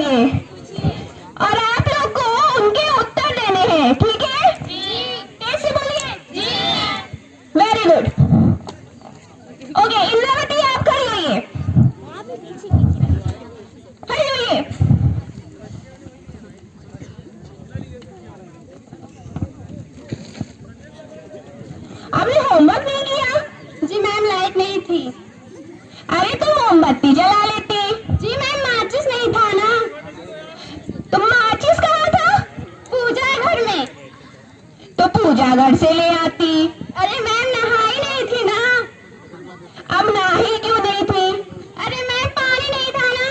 जाएंगे और आप लोग को उनके उत्तर देने हैं, ठीक है? कैसे बोलिए? Very good. ओके, इंद्रावती आप खड़ी होइए, खड़ी होइए। आपने होमवर्क नहीं किया? जी मैम, लाइट नहीं थी। अरे तुम मोमबत्ती जला लेती। जी मैम, माचिस नहीं था ना। तुम माचिस कहाँ था? पूजा घर में। तो पूजा घर से ले आती। अरे मैम, नहाई नहीं थी ना। अब नाही क्यों नहीं थी? अरे मैम, पानी नहीं था ना।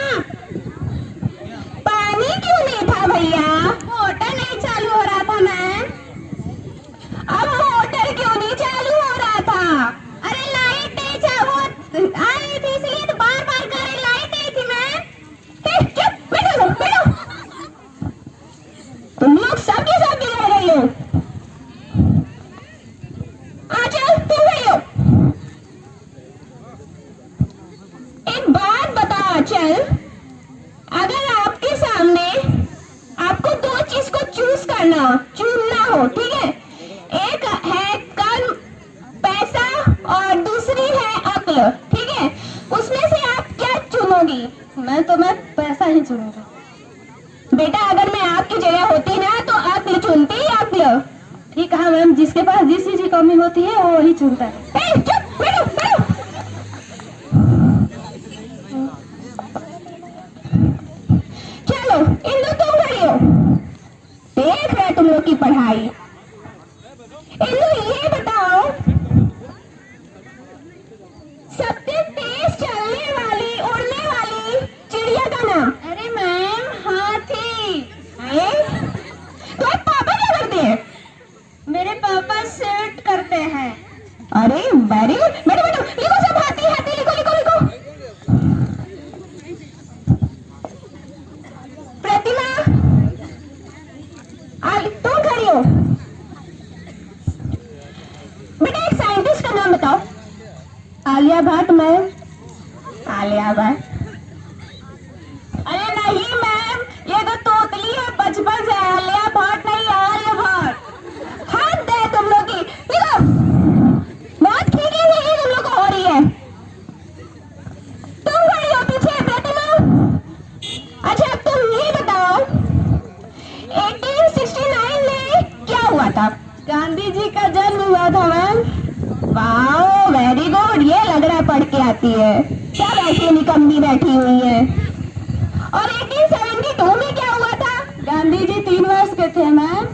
पानी क्यों नहीं था भैया? मोटर नहीं चालू हो रहा था मैम। अब मोटर क्यों नहीं चालू हो रहा था? अरे लाइट नहीं चालू आ रही थी, इसलिए तो बार बार कर रही, लाइट नहीं थी मैम। चुप, बैठो बैठो। तुम लोग सबके सब बिगड़ गई हो। चल तुम गई हो। एक बात बता चल, अगर आपके सामने आपको दो चीज को चुनना हो, ठीक है? एक है कर्म, पैसा, और दूसरी है अक्ल, ठीक है? उसमें से आप क्या चुनोगी? मैं पैसा ही चुनूंगा। बेटा, अगर मैं आपकी जगह होती ना तो अक्ल चुनती। अक्ल ठीक है मैम, जिसके पास जिस चीज की कमी होती है वो वही चुनता है। चुप, बैठो बैठो। चलो इंदु तुम खड़ी हो, देख रहे तुम लोग की पढ़ाई। इंदु ये बताओ, सबसे तेज चलने वाली, उड़ने वाली चिड़िया का नाम? अरे मैम, हाथी। है? तो आप पापा क्या करते हैं? मेरे पापा सेट करते हैं। अरे वेरी गुड। बैठो बैठो, लिखो सब, हाथी हाथी लिखो लिखो लिखो। प्रतिमा, तुम खड़ी हो। बेटा, एक साइंटिस्ट का नाम बताओ। आलिया भट्ट मैम। आलिया भट्ट? अरे नहीं मैम, ये तो तोतली है, बचपन से आलिया भट्ट नहीं, आलिया भट्ट। हाथ दे तुम लोग की, लिखो। बहुत खींची हुई तुम लोग को हो रही है। तुम खड़ी हो पीछे, प्रतिमा। अच्छा, अब तुम ये बताओ, 1869 में क्या हुआ था? गांधी जी का जन्म हुआ था मैम। Wow, very good. ये लग रहा है पढ़ के आती है। सब ऐसी निकम्मी बैठी हुई है। और 1872 में क्या हुआ था? गांधी जी 3 वर्ष के थे मैम।